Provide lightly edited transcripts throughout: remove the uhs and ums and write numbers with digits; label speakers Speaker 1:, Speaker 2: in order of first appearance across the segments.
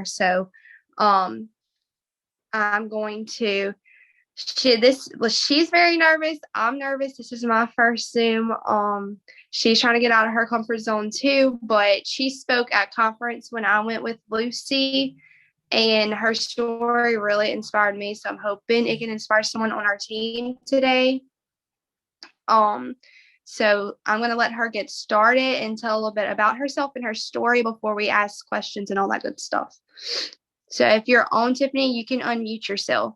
Speaker 1: So, um, I'm going to she's very nervous. I'm nervous. This is my first Zoom. She's trying to get out of her comfort zone too, but she spoke at conference when I went with Lucy, and her story really inspired me. So I'm hoping it can inspire someone on our team today. So I'm going to let her get started and tell a little bit about herself and her story before we ask questions and all that good stuff. So if you're on, Tiffany, you can unmute yourself.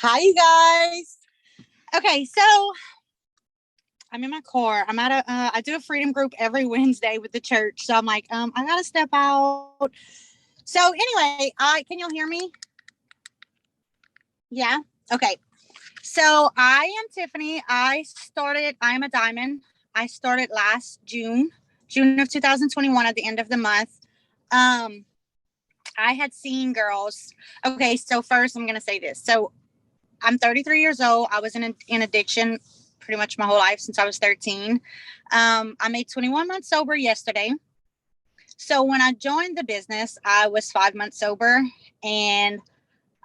Speaker 2: Hi, you guys. Okay, so I'm in my car. I'm at I do a freedom group every Wednesday with the church. So I'm like, I gotta step out. So anyway, can y'all hear me? Yeah. Okay. So I am Tiffany. I am a diamond. I started last June of 2021 at the end of the month. I had seen girls. Okay, so first I'm gonna say this. So I'm 33 years old. I was in addiction pretty much my whole life since I was 13. I made 21 months sober yesterday. So when I joined the business, I was 5 months sober, and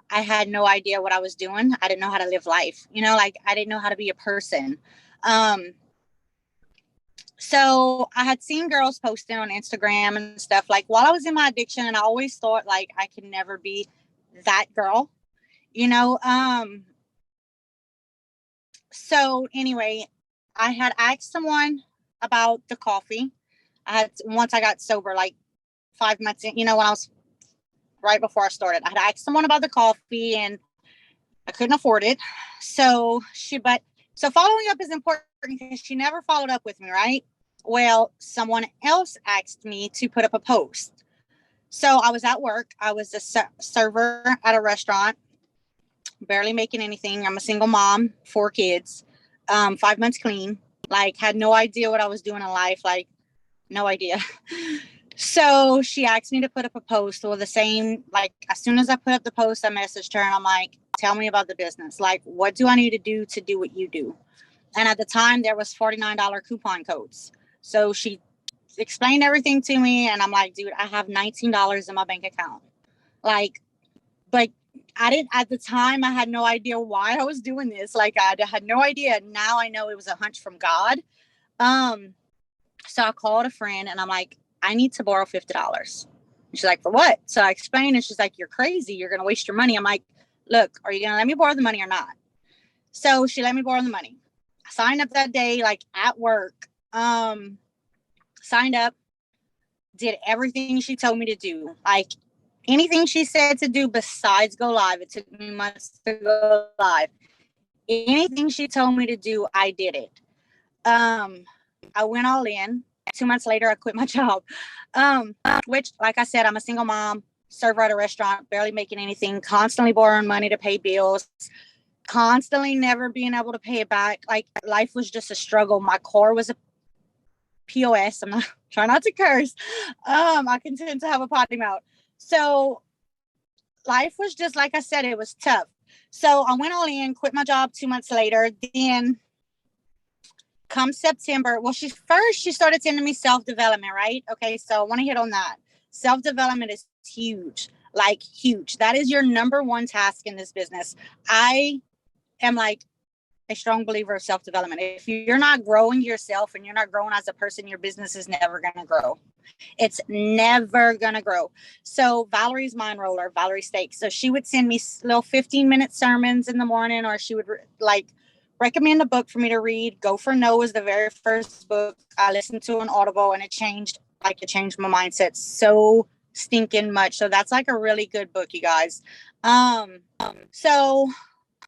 Speaker 2: I had no idea what I was doing. I didn't know how to live life. Like I didn't know how to be a person. So I had seen girls posting on Instagram and stuff like while I was in my addiction, and I always thought like I could never be that girl, So anyway, I had asked someone about the coffee. Once I got sober, like 5 months in, when I was right before I started, I had asked someone about the coffee and I couldn't afford it. So following up is important because she never followed up with me, right? Well, someone else asked me to put up a post. So I was at work. I was a server at a restaurant, barely making anything. I'm a single mom, 4 kids, 5 months clean, like had no idea what I was doing in life. Like no idea. So she asked me to put up a post. Well, the same, like as soon as I put up the post, I messaged her and I'm like, tell me about the business. Like, what do I need to do what you do? And at the time there was $49 coupon codes. So she explained everything to me and I'm like, dude, I have $19 in my bank account. Like, but I didn't, at the time, I had no idea why I was doing this. Like I had no idea. Now I know it was a hunch from God. So I called a friend and I'm like, I need to borrow $50. And she's like, for what? So I explained and she's like, you're crazy. You're going to waste your money. I'm like, look, are you going to let me borrow the money or not? So she let me borrow the money. I signed up that day, like at work, signed up, did everything she told me to do. Like anything she said to do besides go live. It took me months to go live. Anything she told me to do, I did it. I went all in. 2 months later, I quit my job, which, like I said, I'm a single mom, server at a restaurant, barely making anything, constantly borrowing money to pay bills, constantly never being able to pay it back. Like life was just a struggle. My car was a POS. I'm not trying not to curse. I continue to have a potty mouth. So life was just, like I said, it was tough. So I went all in, quit my job 2 months later. Then come September, well, she started sending me self-development, right? Okay, so I want to hit on that. Self-development is huge, like huge. That is your number one task in this business. I am like a strong believer of self-development. If you're not growing yourself and you're not growing as a person, your business is never going to grow. It's never going to grow. So Valerie's mind roller, Valerie Stakes. So she would send me little 15-minute sermons in the morning, or she would recommend a book for me to read. Go for No was the very first book I listened to on Audible, and it changed my mindset so stinking much. So that's like a really good book, you guys. So,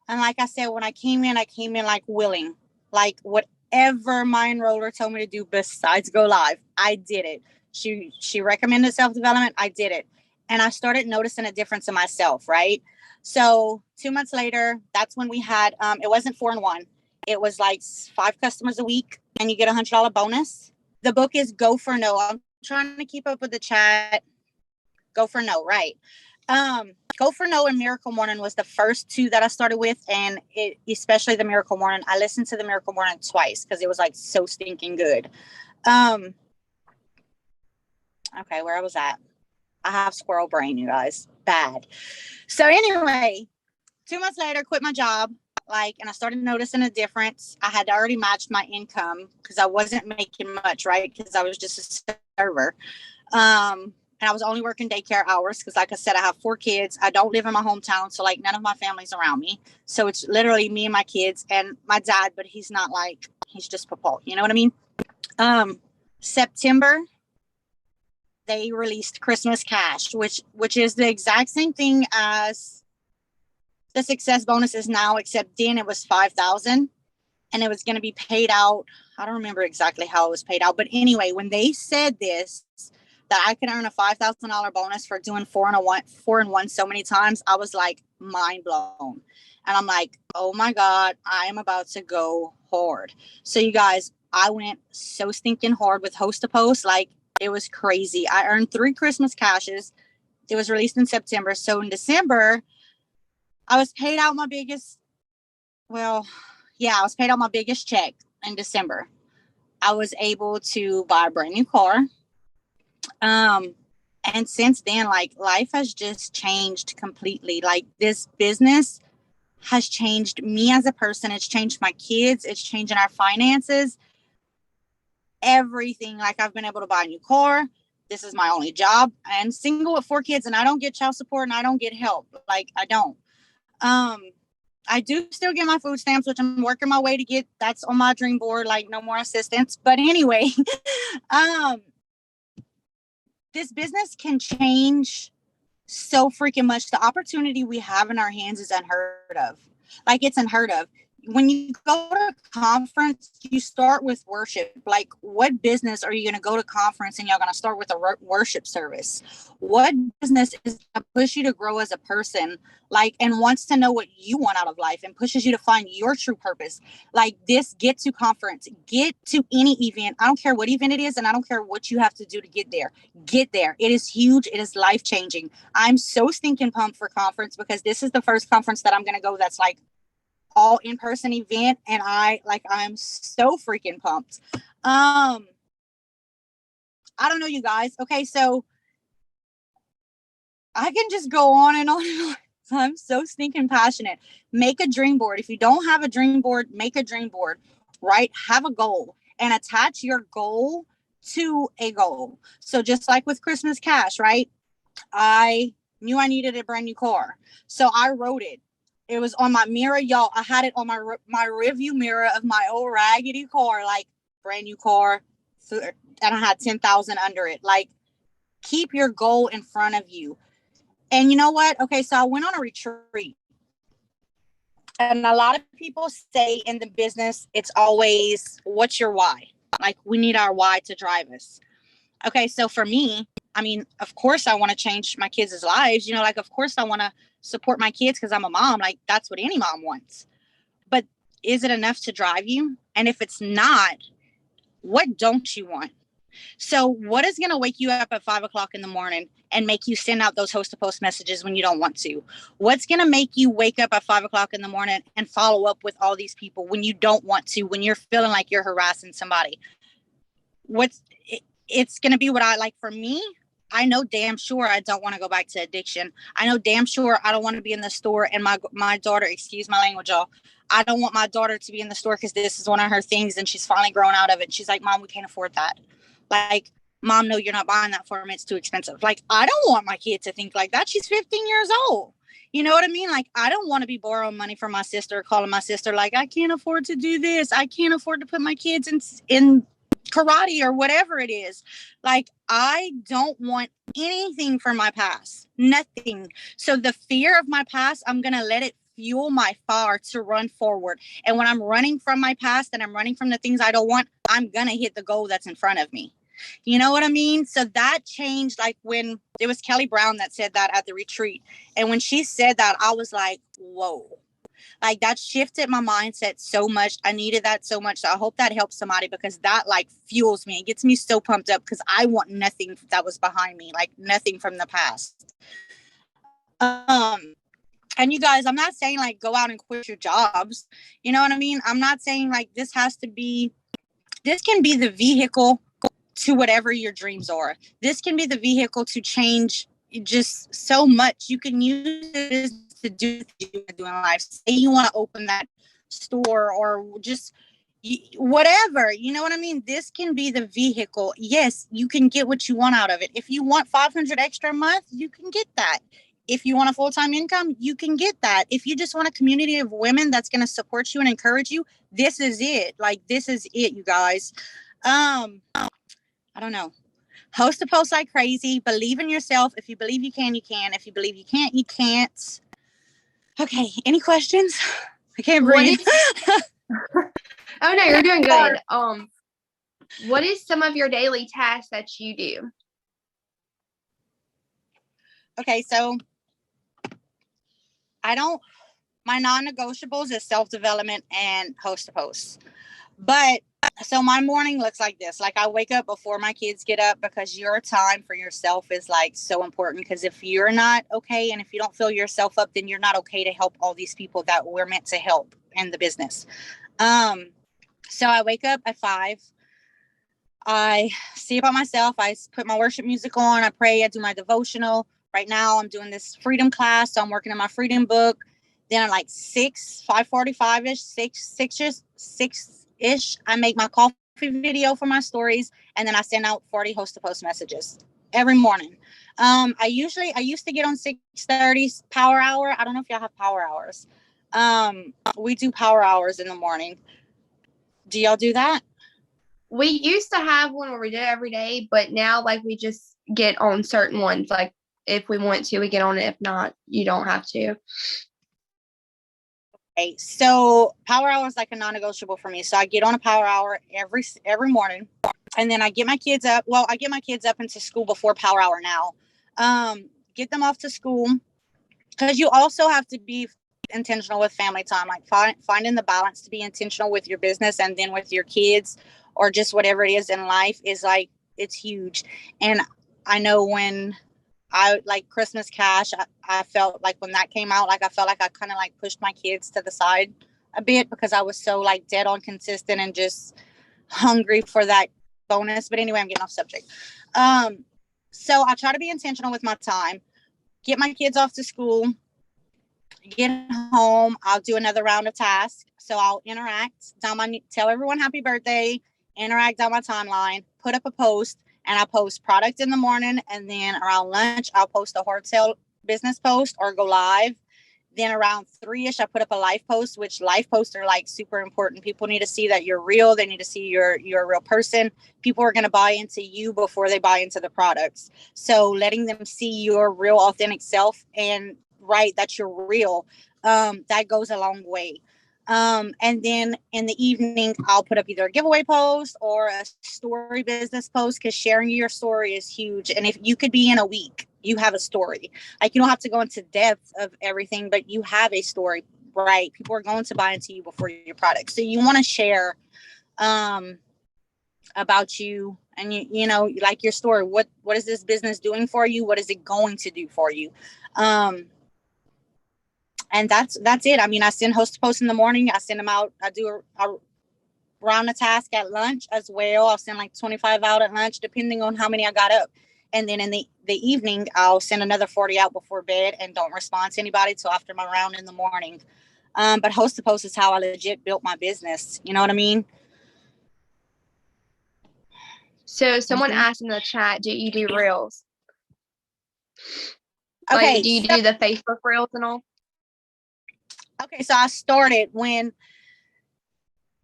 Speaker 2: and like I said, when I came in like willing, like whatever mind roller told me to do besides go live, I did it. She recommended self-development. I did it. And I started noticing a difference in myself, right? So 2 months later, that's when we had, it wasn't 4-in-1. It was like 5 customers a week and you get $100 bonus. The book is Go for No. I'm trying to keep up with the chat. Go for No, right. Go for No and Miracle Morning was the first 2 that I started with. And especially the Miracle Morning. I listened to the Miracle Morning twice because it was like so stinking good. Okay, where I was at. I have squirrel brain, you guys. Bad. So anyway, 2 months later, quit my job. And I started noticing a difference. I had already matched my income because I wasn't making much, right? Because I was just a server. And I was only working daycare hours because, like I said, I have 4 kids. I don't live in my hometown, so none of my family's around me. So it's literally me and my kids and my dad, but he's not he's just Papa. You know what I mean? September, they released Christmas Cash, which is the exact same thing as the success bonus is now, except then it was 5,000 and it was going to be paid out. I don't remember exactly how it was paid out, but anyway, when they said this, that I could earn a $5,000 bonus for doing 4-in-1 so many times, I was like mind blown. And I'm like, oh my God, I am about to go hard. So you guys, I went so stinking hard with host to post. It was crazy. I earned 3 Christmas cashes. It was released in September. So in December, I was paid out my biggest, I was paid out my biggest check in December. I was able to buy a brand new car. And since then, life has just changed completely. This business has changed me as a person. It's changed my kids. It's changing our finances, everything. I've been able to buy a new car. This is my only job. I'm single with 4 kids and I don't get child support and I don't get help. I don't. I do still get my food stamps, which I'm working my way to get. That's on my dream board, no more assistance. But anyway, this business can change so freaking much. The opportunity we have in our hands is unheard of. It's unheard of. When you go to a conference, you start with worship. What business are you going to go to conference and you're going to start with a worship service? What business is going to push you to grow as a person, and wants to know what you want out of life and pushes you to find your true purpose? This, get to conference, get to any event. I don't care what event it is, and I don't care what you have to do to get there. Get there. It is huge. It is life-changing. I'm so stinking pumped for conference because this is the first conference that I'm going to go that's all in-person event, and I'm so freaking pumped. I don't know, you guys. Okay, so I can just go on and on and on. I'm so stinking passionate. Make a dream board. If you don't have a dream board, make a dream board, right? Have a goal and attach your goal to a goal. So just like with Christmas Cash, right? I knew I needed a brand new car, so I wrote it. It was on my mirror, y'all. I had it on my review mirror of my old raggedy car, brand new car, and I had 10,000 under it. Keep your goal in front of you. And you know what? Okay, so I went on a retreat, and a lot of people say in the business, it's always, what's your why? We need our why to drive us. Okay, so for me, of course I want to change my kids' lives. Of course I want to support my kids because I'm a mom. That's what any mom wants. But is it enough to drive you? And if it's not, what don't you want? So what is going to wake you up at 5:00 in the morning and make you send out those host to post messages when you don't want to? What's going to make you wake up at 5:00 in the morning and follow up with all these people when you don't want to, when you're feeling like you're harassing somebody? It's going to be what I like. For me, I know damn sure I don't want to go back to addiction. I know damn sure I don't want to be in the store and my daughter, excuse my language, y'all. I don't want my daughter to be in the store because this is one of her things and she's finally grown out of it. She's like, Mom, we can't afford that. Mom, no, you're not buying that for me. It's too expensive. I don't want my kid to think like that. She's 15 years old. You know what I mean? I don't want to be borrowing money from my sister, calling my sister I can't afford to do this. I can't afford to put my kids in karate or whatever it is. I don't want anything from my past, nothing. So the fear of my past, I'm going to let it fuel my fire to run forward. And when I'm running from my past and I'm running from the things I don't want, I'm going to hit the goal that's in front of me. You know what I mean? So that changed, when it was Kelly Brown that said that at the retreat. And when she said that, I was like, whoa. That shifted my mindset so much. I needed that so much. So I hope that helps somebody because that fuels me. It gets me so pumped up because I want nothing that was behind me, nothing from the past. And you guys, I'm not saying go out and quit your jobs. You know what I mean? I'm not saying this can be the vehicle to whatever your dreams are. This can be the vehicle to change just so much. You can use it to do what you want to do in life. Say you want to open that store or just whatever, you know what I mean? This can be the vehicle. Yes, you can get what you want out of it. If you want 500 extra a month, you can get that. If you want a full-time income, you can get that. If you just want a community of women that's going to support you and encourage you, this is it. Like, this is it, you guys. I don't know. Host a post like crazy. Believe in yourself. If you believe you can, you can. If you believe you can't, you can't. Okay, any questions? I can't breathe.
Speaker 1: Oh no, you're doing good. What is some of your daily tasks that you do?
Speaker 2: Okay, so my non-negotiables is self-development and host a post. But so my morning looks like this. Like, I wake up before my kids get up, because your time for yourself is like so important. Because if you're not okay, and if you don't fill yourself up, then you're not okay to help all these people that we're meant to help in the business. So I wake up at 5. I see about myself. I put my worship music on. I pray. I do my devotional. Right now I'm doing this freedom class. So I'm working on my freedom book. Then at like 5:45-ish, 6-ish, I make my coffee video for my stories. And then I send out 40 host to post messages every morning. I used to get on 6:30 power hour. I don't know if y'all have power hours. We do power hours in the morning. Do y'all do that?
Speaker 1: We used to have one where we did it every day, but now like we just get on certain ones. Like, if we want to, we get on it. If not, you don't have to.
Speaker 2: Okay, so power hour is like a non-negotiable for me. So I get on a power hour every morning, and then I get my kids up. Well, I get my kids up into school before power hour now. Get them off to school, because you also have to be intentional with family time. Like, finding the balance to be intentional with your business and then with your kids, or just whatever it is in life, is like, it's huge. And I know when I like Christmas Cash, I felt like when that came out, like I felt like I kind of like pushed my kids to the side a bit, because I was so like dead on consistent and just hungry for that bonus. But anyway, I'm getting off subject. So I try to be intentional with my time, get my kids off to school, get home. I'll do another round of tasks. So I'll interact, tell everyone happy birthday, interact on my timeline, put up a post, and I post product in the morning. And then around lunch, I'll post a hard sale business post or go live. Then around 3-ish, I put up a live post, which live posts are like super important. People need to see that you're real. They need to see you're a real person. People are going to buy into you before they buy into the products. So letting them see your real, authentic self and that you're real, that goes a long way. And then in the evening, I'll put up either a giveaway post or a story business post, because sharing your story is huge. And if you could be in a week, you have a story. Like, you don't have to go into depth of everything, but you have a story, right? People are going to buy into you before your product. So you want to share about you and you know, like your story. What is this business doing for you? What is it going to do for you? And that's it. I mean, I send host posts in the morning. I send them out. I do a round of task at lunch as well. I'll send like 25 out at lunch, depending on how many I got up. And then in the evening, I'll send another 40 out before bed, and don't respond to anybody till after my round in the morning. But host to post is how I legit built my business. You know what I mean?
Speaker 1: So someone asked in the chat, do you do reels?
Speaker 2: Okay.
Speaker 1: Like, do you do the Facebook reels and all?
Speaker 2: Okay, so I started when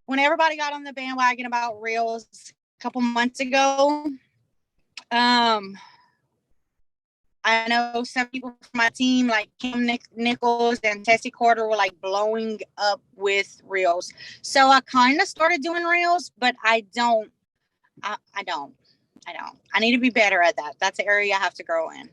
Speaker 2: everybody got on the bandwagon about reels a couple months ago. I know some people from my team, like Kim Nichols and Tessie Carter, were like blowing up with reels. So I kind of started doing reels, but I don't. I need to be better at that. That's an area I have to grow in.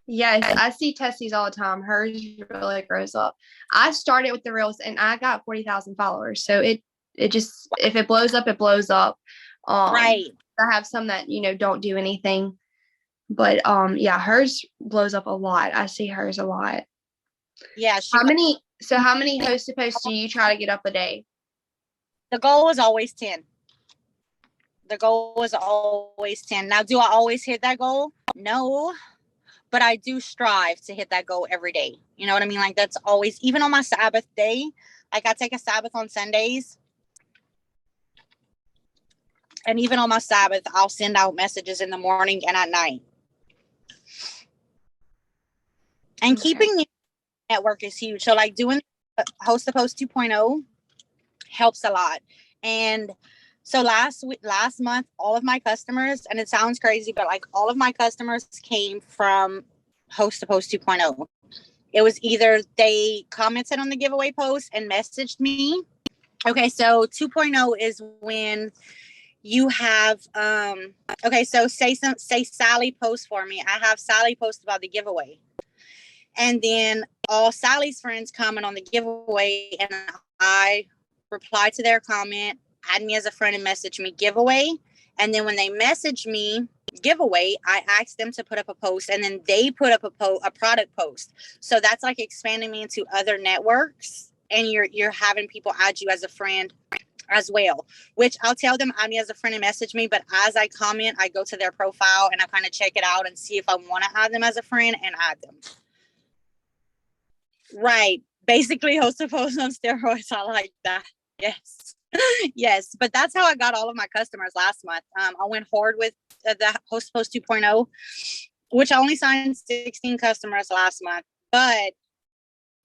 Speaker 1: Yes, I see Tessie's all the time. Hers really grows up. I started with the reels and I got 40,000 followers. So it just, if it blows up, it blows up.
Speaker 2: Right.
Speaker 1: I have some that, don't do anything. But yeah, hers blows up a lot. I see hers a lot.
Speaker 2: Yeah.
Speaker 1: How many host posts do you try to get up a day?
Speaker 2: The goal is always 10. The goal is always 10. Now, do I always hit that goal? No, but I do strive to hit that goal every day. You know what I mean? Like, that's always, even on my Sabbath day, like I take a Sabbath on Sundays. And even on my Sabbath, I'll send out messages in the morning and at night. And keeping the network is huge. So like doing Host to Post 2.0 helps a lot. And so last month, all of my customers, and it sounds crazy, but like all of my customers came from Host to Post 2.0. It was either they commented on the giveaway post and messaged me. Okay, so 2.0 is when you have okay, so say Sally post for me. I have Sally post about the giveaway. And then all Sally's friends comment on the giveaway, and I reply to their comment, add me as a friend, and message me giveaway. And then when they message me giveaway, I ask them to put up a post, and then they put up a product post. So that's like expanding me into other networks, and you're having people add you as a friend as well, which I'll tell them add me as a friend and message me. But as I comment, I go to their profile and I kind of check it out and see if I want to add them as a friend and add them. Right. Basically, Host to Post on steroids. I like that. Yes. Yes. But that's how I got all of my customers last month. I went hard with the Host to Post 2.0, which I only signed 16 customers last month, but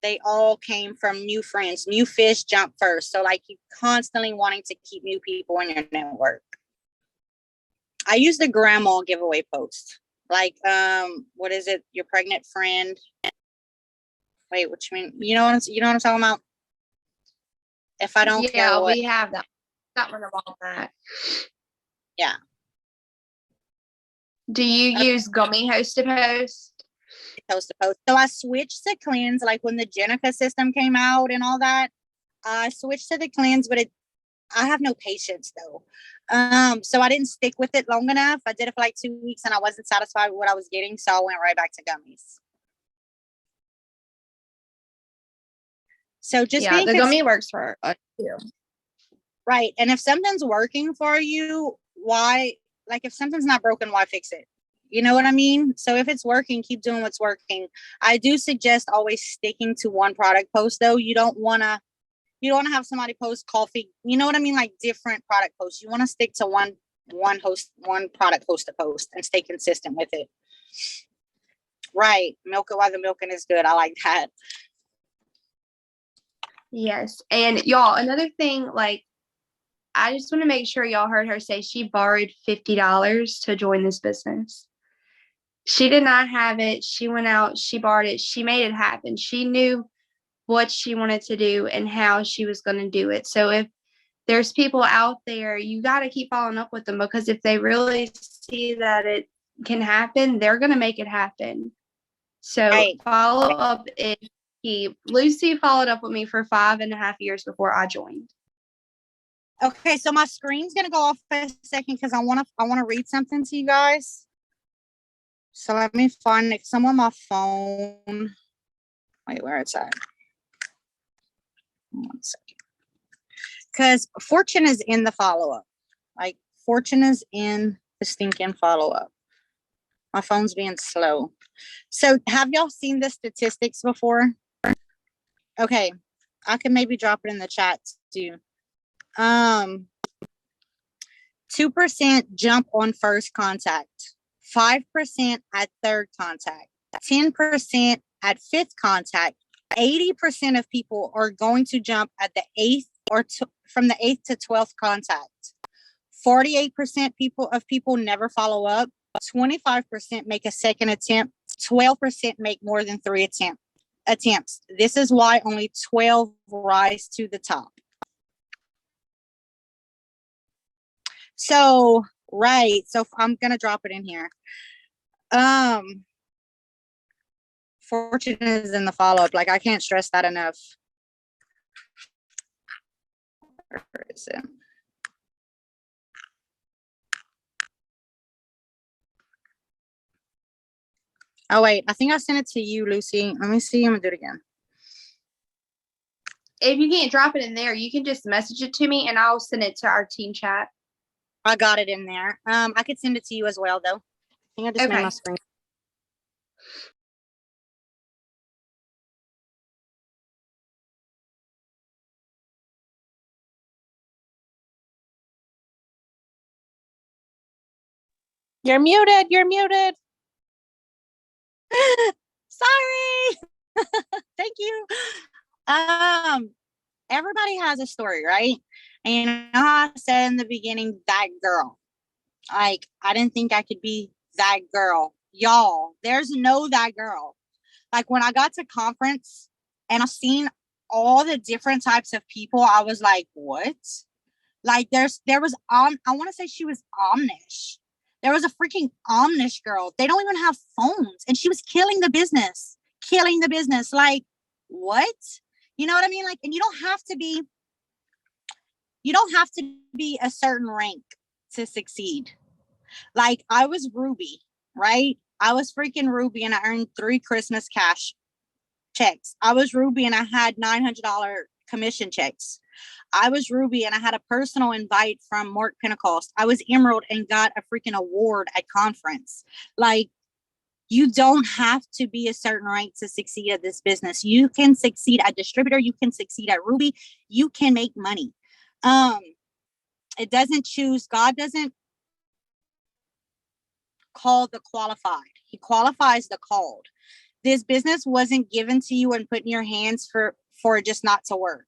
Speaker 2: they all came from new friends. New fish jump first. So like you constantly wanting to keep new people in your network. I use the grandma giveaway post. Like, what is it? Your pregnant friend. Wait, what you mean? You know what I'm talking about? If I don't care what.
Speaker 1: We have that one about that.
Speaker 2: Yeah.
Speaker 1: Do you use gummy Host to Post?
Speaker 2: Host to Post. So I switched to cleanse, like when the Jenica system came out and all that. I switched to the cleanse, but I have no patience though. So I didn't stick with it long enough. I did it for like 2 weeks and I wasn't satisfied with what I was getting, so I went right back to gummies. So just
Speaker 1: the gummy works for us too.
Speaker 2: Right. And if something's working for you, why, like if something's not broken, why fix it? You know what I mean? So if it's working, keep doing what's working. I do suggest always sticking to one product post though. You don't want to have somebody post coffee. You know what I mean? Like different product posts. You want to stick to one product post to post and stay consistent with it. Right. Milk it while the milking is good. I like that.
Speaker 1: Yes. And y'all, another thing, like, I just want to make sure y'all heard her say she borrowed $50 to join this business. She did not have it. She went out, she borrowed it, she made it happen. She knew what she wanted to do and how she was going to do it. So if there's people out there, you got to keep following up with them, because if they really see that it can happen, they're going to make it happen. So follow up is key. Lucy followed up with me for 5.5 years before I joined.
Speaker 2: Okay, so my screen's gonna go off for a second because I wanna read something to you guys. So let me find it. Some on my phone. Wait, where it's at? 1 second. Because Fortune is in the follow-up. Like Fortune is in the stinking follow-up. My phone's being slow. So have y'all seen the statistics before? Okay, I can maybe drop it in the chat too. 2% jump on first contact, 5% at third contact, 10% at fifth contact. 80% of people are going to jump at the 8th or from the 8th to 12th contact. 48% people never follow up. 25% make a second attempt. 12% make more than 3 attempts. This is why only 12 rise to the top. So, right. So I'm going to drop it in here. Fortune is in the follow-up. Like, I can't stress that enough. Where is it? Oh, wait. I think I sent it to you, Lucy. Let me see. I'm going to do it again.
Speaker 1: If you can't drop it in there, you can just message it to me and I'll send it to our team chat.
Speaker 2: I got it in there. I could send it to you as well, though. I think I just made my
Speaker 1: Okay.
Speaker 2: screen.
Speaker 3: You're muted. You're muted.
Speaker 2: Sorry. Thank you. Everybody has a story, right? And you know how I said in the beginning, that girl. Like, I didn't think I could be that girl. Y'all, there's no that girl. Like, when I got to conference and I seen all the different types of people, I was like, what? Like, there was I want to say she was Amish. There was a freaking Amish girl. They don't even have phones, and she was killing the business. Killing the business. Like, what? You know what I mean? Like, and you don't have to be a certain rank to succeed. Like, I was Ruby, right? I was freaking Ruby, and I earned 3 Christmas cash checks. I was Ruby, and I had $900 commission checks. I was Ruby, and I had a personal invite from Mark Pentecost. I was Emerald and got a freaking award at conference. Like, you don't have to be a certain rank to succeed at this business. You can succeed at distributor. You can succeed at Ruby. You can make money. It doesn't choose. God doesn't call the qualified. He qualifies the called. This business wasn't given to you and put in your hands for it just not to work.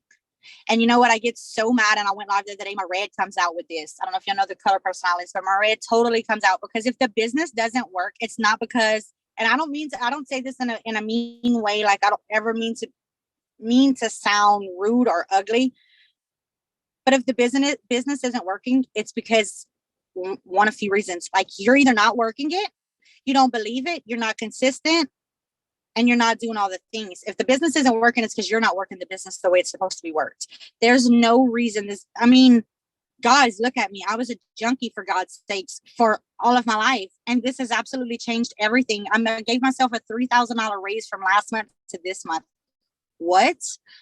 Speaker 2: And you know what? I get so mad, and I went live the other day. My red comes out with this. I don't know if you know the color personalities, but my red totally comes out because if the business doesn't work, it's not because, and I don't say this in a mean way. Like, I don't ever mean to sound rude or ugly. But if the business isn't working, it's because one of few reasons. Like, you're either not working it, you don't believe it, you're not consistent, and you're not doing all the things. If the business isn't working, it's because you're not working the business the way it's supposed to be worked. There's no reason guys, look at me. I was a junkie, for God's sakes, for all of my life. And this has absolutely changed everything. I gave myself a $3,000 raise from last month to this month. What?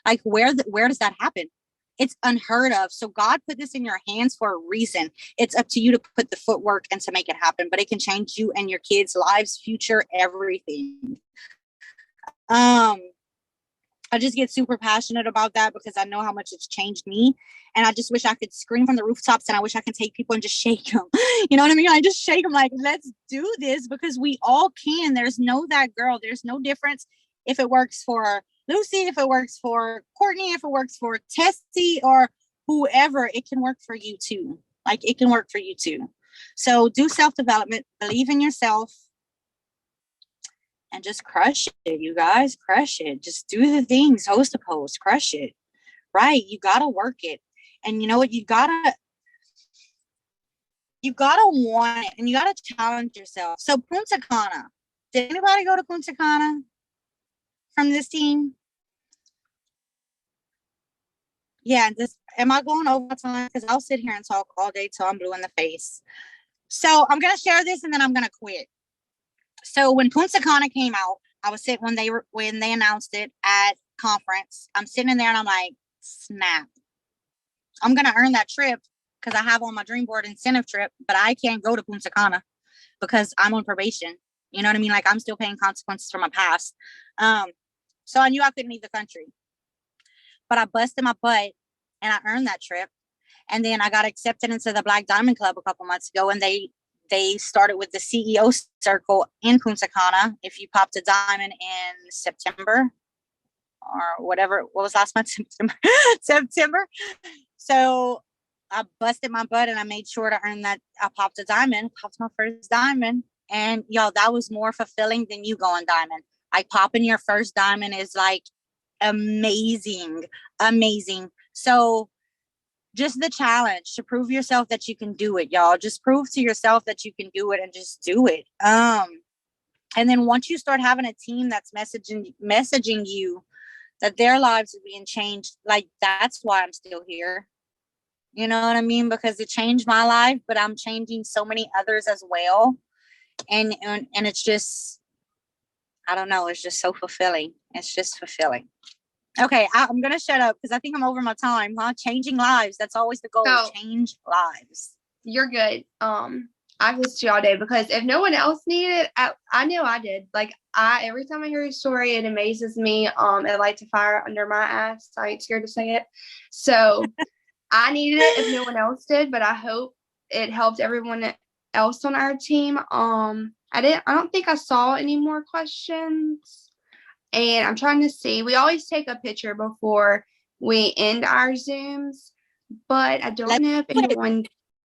Speaker 2: Like, where does that happen? It's unheard of. So God put this in your hands for a reason. It's up to you to put the footwork and to make it happen, but it can change you and your kids' lives, future, everything. I just get super passionate about that because I know how much it's changed me. And I just wish I could scream from the rooftops, and I wish I could take people and just shake them. You know what I mean? I just shake them like, let's do this, because we all can. There's no that girl. There's no difference if it works for Lucy, if it works for Courtney, if it works for Tessie or whoever, it can work for you too. Like, it can work for you too. So do self-development, believe in yourself, and just crush it, you guys. Crush it. Just do the things, host a post, crush it. Right? You gotta work it. And you know what? You gotta want it, and you gotta challenge yourself. So Punta Cana. Did anybody go to Punta Cana from this team? Yeah, am I going over time? Because I'll sit here and talk all day till I'm blue in the face. So I'm gonna share this, and then I'm gonna quit. So when Punta Cana came out, I was sitting when they announced it at conference. I'm sitting in there and I'm like, snap. I'm gonna earn that trip because I have on my dream board incentive trip, but I can't go to Punta Cana because I'm on probation. You know what I mean? Like, I'm still paying consequences for my past. So I knew I couldn't leave the country, but I busted my butt and I earned that trip. And then I got accepted into the Black Diamond Club a couple months ago, and they started with the CEO circle in Punta Cana. If you popped a diamond in September or whatever, what was last month? September. So I busted my butt and I made sure to earn that. I popped my first diamond. And y'all, that was more fulfilling than you going diamond. Like, popping your first diamond is like amazing. So just the challenge to prove yourself that you can do it, y'all. Just prove to yourself that you can do it, and just do it. And then once you start having a team that's messaging you that their lives are being changed, like, that's why I'm still here. You know what I mean? Because it changed my life, but I'm changing so many others as well. And it's just, I don't know, it's just so fulfilling. It's just fulfilling. Okay, I'm going to shut up because I think I'm over my time, huh? Changing lives. That's always the goal.
Speaker 1: So,
Speaker 2: change lives.
Speaker 1: you're good. I listened to you all day because if no one else needed it, I know I did. Like every time I hear a story, it amazes me. It lights a fire under my ass. I ain't scared to say it. So I needed it if no one else did, but I hope it helped everyone else on our team. I don't think I saw any more questions. And I'm trying to see. We always take a picture before we end our Zooms, but I don't know if anyone